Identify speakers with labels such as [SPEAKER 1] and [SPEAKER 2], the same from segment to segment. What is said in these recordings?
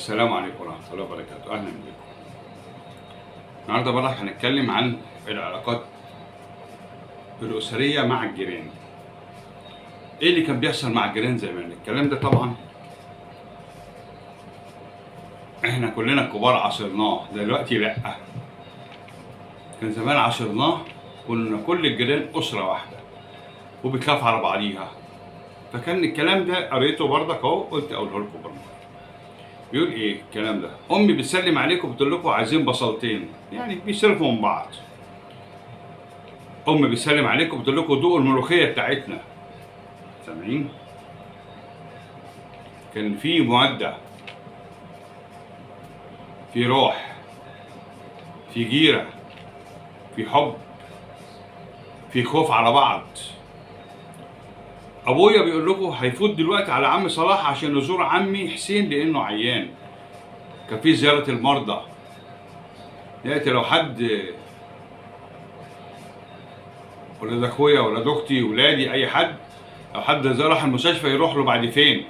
[SPEAKER 1] السلام عليكم ورحمة الله وبركاته، أهلا بكم. النهارده بقى هنتكلم عن العلاقات الأسرية مع الجيران. إيه اللي كان بيحصل مع الجيران زمان؟ الكلام ده طبعا إحنا كلنا الكبار عاصرناه، دلوقتي لأ. كان زمان عاصرناه، كنا كل الجيران أسرة واحدة وبتخاف على بعضيها. فكان الكلام ده قريته برضك أهو، قلت أقوله لكم برضه. بيقول إيه الكلام ده؟ أمي بتسلم عليكم بتقول لكم عايزين بصلتين، يعني بيسلفوا من بعض. أمي بتسلم عليكم بتقول لكم دوقوا الملوخية بتاعتنا. سامعين؟ كان في مودة، في روح، في جيرة، في حب، في خوف على بعض. أبويا بيقول لكم هيفوت دلوقتي على عم صلاح عشان نزور عمي حسين لأنه عيان. كان في زيارة المرضى، دلوقتي لو حد ولاد أخويا ولاد أختي ولادي أي حد، لو حد راح المستشفى يروح له بعد فين؟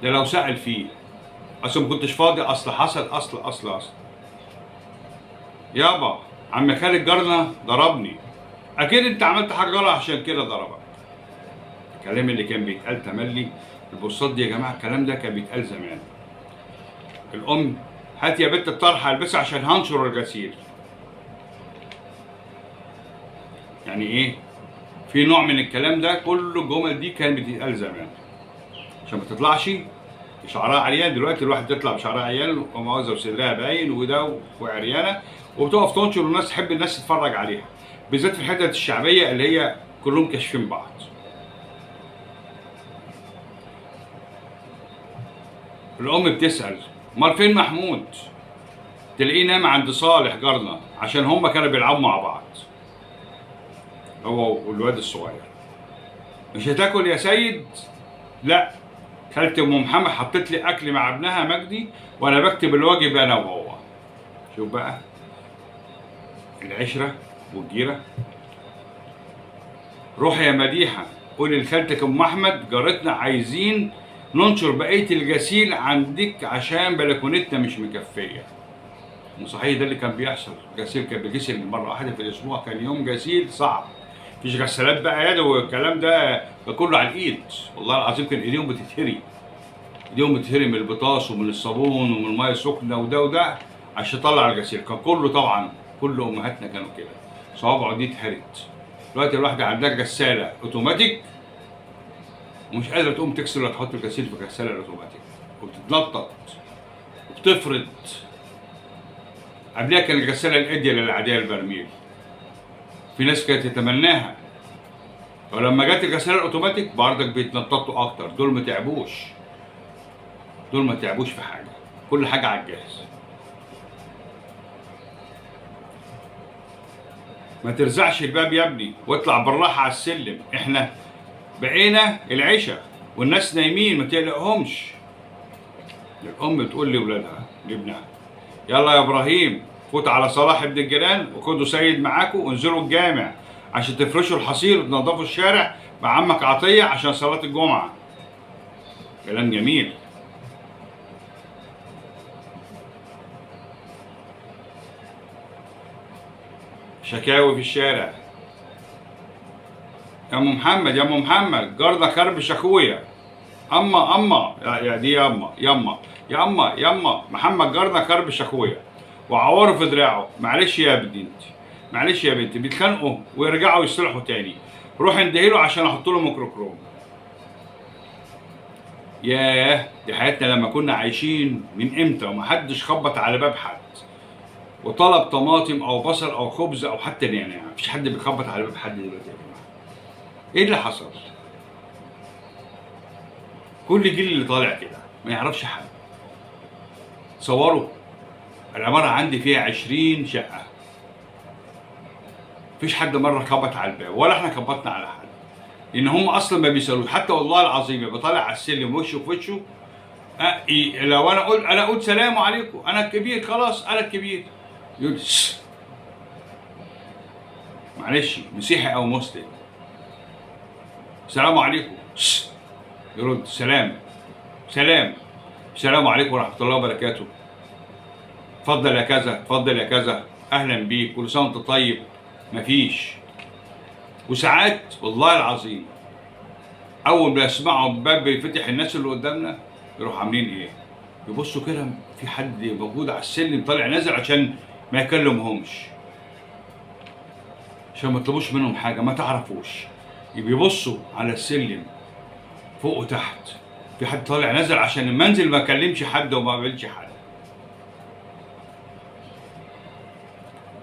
[SPEAKER 1] ده لو سأل فيه، أصل ما كنتش فاضي، أصل حصل، أصل يابا عم خالد جارنا ضربني، اكيد انت عملت حاجه غلط عشان كده ضربك. الكلام اللي كان بيتقال تملي البوستات دي يا جماعه، الكلام ده كان بيتقال زمان. الام هات يا بنت الطرحه البسها عشان هنشر الغسيل. يعني ايه؟ في نوع من الكلام ده، كل الجمل دي كانت بتتقال زمان عشان ما تطلعش شعرها عريان. دلوقتي الواحد تطلع بشعرها عريان وموزه وصدرها باين وده وعريانه، وبتقف تنشر والناس تحب الناس تتفرج عليها، بالذات في الحتت الشعبيه اللي هي كلهم كاشفين بعض. الام بتسال امال فين محمود؟ تلاقيه نام عند صالح جارنا عشان هما كانوا بيلعبوا مع بعض، هو والواد الصغير. مش هتاكل يا سيد؟ لا، خالتي ام محمد حطت لي اكل مع ابنها مجدي وانا بكتب الواجب انا وهو. شوف بقى العشره والجيره. روح يا مديحه قولي لخالتك ام احمد جارتنا عايزين ننشر بقيه الغسيل عندك عشان بلكونتنا مش مكفيه. وصحيح ده اللي كان بيحصل، الغسيل كان بيغسل مره واحده في الاسبوع، كان يوم غسيل صعب، مفيش غسالات بقى يد والكلام ده كله على الايد. والله العظيم كان ايديهم بتتهري، ايديهم بتتهري من البطاش ومن الصابون ومن الميه السخنه وده عشان يطلع الغسيل. كان كله طبعا، كل امهاتنا كانوا كده، صوابعه دي اتهرت. دلوقتي الواحده عندها غساله اوتوماتيك ومش قادره تقوم تغسل ولا تحط الغسيل في الغساله الاوتوماتيك، وبتتنطط وبتفرد. قبلها كان الغساله الاديه للعاديه البرميل، في ناس كانت تتمناها، ولما جت الغساله الاوتوماتيك بردك بيتنططوا اكتر. دول ما تعبوش في حاجه، كل حاجه على الجاهز. ما ترزعش الباب يا ابني واطلع بالراحه على السلم، احنا بقينا العشاء والناس نايمين، ما تقلقهمش. الام بتقول لاولادها لابنها يلا يا ابراهيم فوت على صلاح ابن الجيران وخدوا سيد معاكم وانزلوا الجامع عشان تفرشوا الحصير وتنظفوا الشارع مع عمك عطيه عشان صلاه الجمعه. كلام جميل. شكاوي في الشارع، يا ام محمد يا ام محمد جارنا خربش اخويا. اما يا دي يا اما محمد جارنا خربش اخويا وعوره في دراعه. معلش يا بنتي، معلش يا بنتي، بيتخانقوا ويرجعوا يصلحوا تاني، روح اندهيله عشان احط له ميكروكروم. ياه دي حياتنا لما كنا عايشين من امتى ومحدش خبط على باب حد وطلب طماطم او بصل او خبز او حتى نعناع. مفيش حد بيخبط على باب حد دلوقتي يا جماعه. ايه اللي حصل؟ كل جيل اللي طالع كده ما يعرفش حد. تصوروا العماره عندي فيها 20 شقه، مفيش حد مره خبط على الباب ولا احنا خبطنا على حد، لان هم اصلا ما بيسالوش. حتى والله العظيم يبقى طالع على السلم وشه في وشه، لو انا قلت سلام عليكم انا الكبير، خلاص انا الكبير، يقول معلش مسيحي او مسلم، السلام عليكم، يرد سلام. السلام عليكم ورحمه الله وبركاته، اتفضل يا كذا، اتفضل يا كذا، اهلا بيك، كل سنه وانت طيب. مفيش. وساعات والله العظيم اول ما يسمعوا الباب بيفتح الناس اللي قدامنا يروحوا عاملين ايه؟ يبصوا كده في حد موجود على السلم طالع نازل عشان ما يكلمهمش، عشان ما يطلبوش منهم حاجه ما تعرفوش. بيبصوا على السلم فوق وتحت في حد طالع نازل عشان المنزل ما يكلمش حد وما يقابلش حد.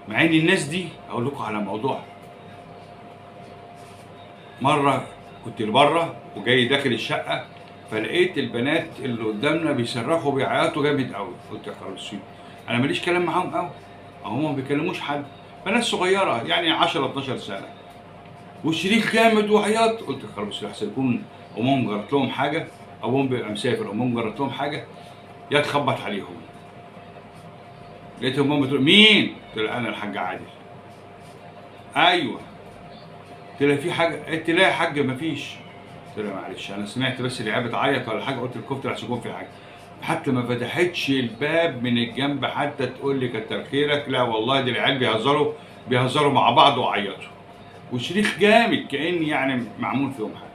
[SPEAKER 1] مع ان الناس دي اقول لكم على موضوع. مره كنت بره وجاي داخل الشقه فلقيت البنات اللي قدامنا بيصرخوا بيعيطوا جامد قوي. قلت يا خلاص انا ماليش كلام معاهم قوي، هم ما بيكلموش حد، بنات صغيره يعني 10 12 سنه والشريك جامد وعياط. قلت خلاص احسن يكون امهم جرت لهم حاجه، ابوهم بيبقى مسافر امهم جرت لهم حاجه يا تخبط عليهم. لقيت امهم بتقول مين؟ قلت لها انا الحاج عادل. ايوه. قلت لها في حاجه؟ قالت لا يا حاج مفيش. قلت لها معلش انا سمعت بس العيال بتعيط ولا حاجه، قلت الكفته عشان يكون في حاجه. حتى ما فتحتش الباب من الجنب حتى تقول لي كتر خيرك، لا والله دي العيال بيهزروا مع بعض وعيطوا وشريخ جامد كأن يعني معمول فيهم حاجه.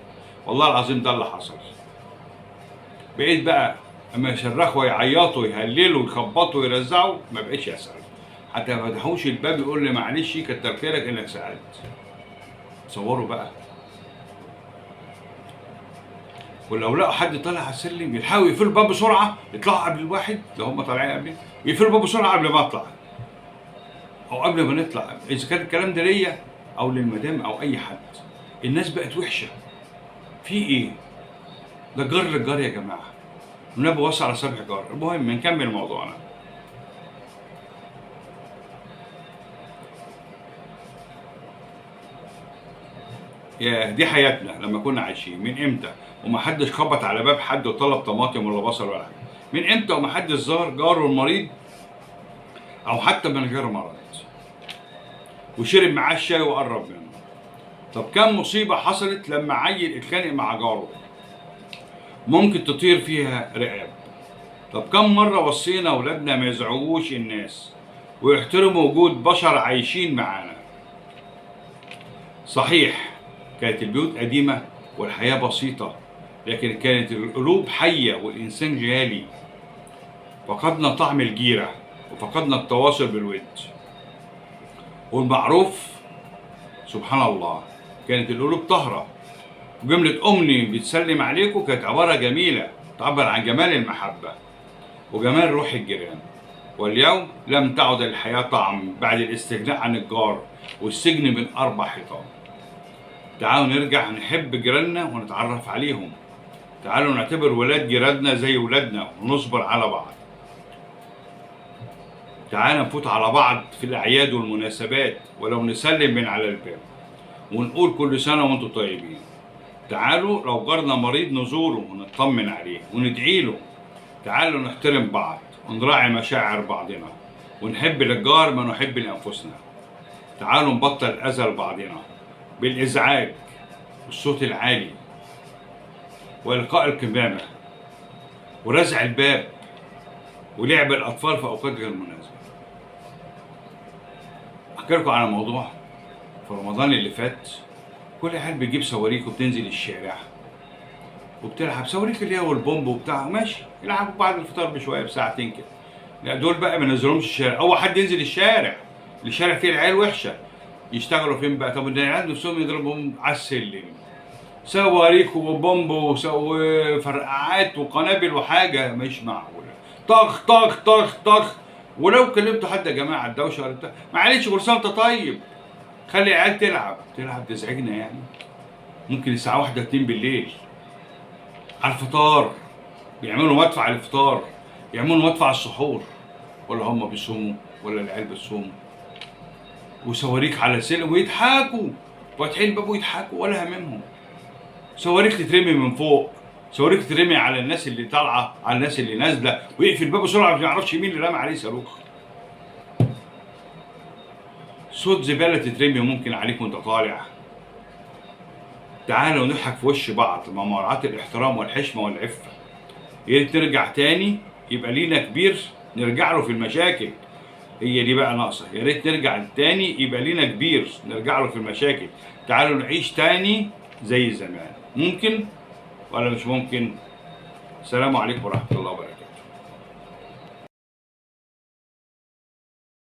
[SPEAKER 1] والله العظيم ده اللي حصل. بقيت بقى اما يصرخوا ويعيطوا ويهللوا ويخبطوا ويرزعوا ما بقتش اسال، حتى ما فتحوش الباب يقول لي معلش كتر خيرك انك سالت. تصوروا بقى. ولو لقوا حد طالع على السلم يلحقوا يقفلوا الباب بسرعه، يطلعوا قبل الواحد لو هم طالعين قبل، يقفلوا الباب بسرعه قبل ما اطلع او قبل ما نطلع، اذا كان الكلام ده ليا او للمدام او اي حد. الناس بقت وحشه. في ايه؟ ده جار للجار يا جماعه. النبي وصى على سبع جار. المهم نكمل موضوعنا. يا دي حياتنا لما كنا عايشين. من امتى ومحدش خبط على باب حد وطلب طماطم ولا بصل ولا حاجه؟ من امتى ومحدش زار جاره المريض او حتى من غير مرض وشرب معاه الشاي وقرب منه؟ طب كم مصيبه حصلت لما عيل اتخانق مع جاره ممكن تطير فيها رقاب. طب كم مره وصينا اولادنا ما يزعجوش الناس ويحترموا وجود بشر عايشين معانا. صحيح كانت البيوت قديمه والحياه بسيطه، لكن كانت القلوب حيه والانسان جالي. فقدنا طعم الجيره وفقدنا التواصل بالود والمعروف. سبحان الله كانت القلوب طاهره. وجمله امي بتسلم عليكم كانت عباره جميله تعبر عن جمال المحبه وجمال روح الجيران. واليوم لم تعد الحياه طعم بعد الاستغناء عن الجار والسجن من 4 حيطان. تعالوا نرجع نحب جيراننا ونتعرف عليهم. تعالوا نعتبر ولاد جيراننا زي ولادنا ونصبر على بعض. تعالوا نفوت على بعض في الأعياد والمناسبات ولو نسلم من على الباب ونقول كل سنة وانتم طيبين. تعالوا لو جارنا مريض نزوره ونطمن عليه وندعي له. تعالوا نحترم بعض ونراعي مشاعر بعضنا ونحب للجار ما نحب لأنفسنا. تعالوا نبطل أذى لبعضنا بالإزعاج والصوت العالي وإلقاء الكمامة ورزع الباب ولعب الأطفال في أوقات غير مناسبة. أحكي لكم على موضوع. في رمضان اللي فات كل عيال بتجيب صواريخ وبتنزل الشارع وبتلعب صواريخ اللي هي والبومب وبتاع، ماشي يلعبوا بعد الفطار بشوية بساعتين كده. لا دول بقى ما نزلهمش الشارع. أول حد ينزل الشارع فيه العيال وحشة. يشتغلوا فين بقى؟ طب العيال نفسهم يضربهم على السلم صواريخ وبومب وفرقعات وقنابل وحاجه مش معقوله. طخ طخ طخ طخ. ولو كلمتوا حد يا جماعه الدوشه ولا بتاع معلش كل سنه وانت طيب، خلي العيال تلعب تزعجنا يعني. ممكن الساعه 1 2 بالليل على الفطار بيعملوا مدفع الفطار، يعملوا مدفع السحور، ولا هم بيصوموا ولا العيال بتصوم؟ وصواريخ على السلم ويضحكوا فاتحين الباب ويضحكوا ولا هممهم. صواريخ تترمي من فوق، صواريخ تترمي على الناس اللي طالعه على الناس اللي نازله ويقفل الباب بسرعه ما يعرفش مين اللي رمى عليه صاروخ. صوت زباله تترمي ممكن عليك وانت طالع. تعالوا نضحك في وش بعض مع مراعاة الاحترام والحشمه والعفه. يا ريت نرجع تاني يبقى لينا كبير نرجع له في المشاكل. هي دي بقى ناقصه، يا ريت نرجع تاني يبقى لينا كبير نرجع له في المشاكل. تعالوا نعيش تاني زي زمان. ممكن ولا مش ممكن؟ السلام عليكم ورحمه الله وبركاته.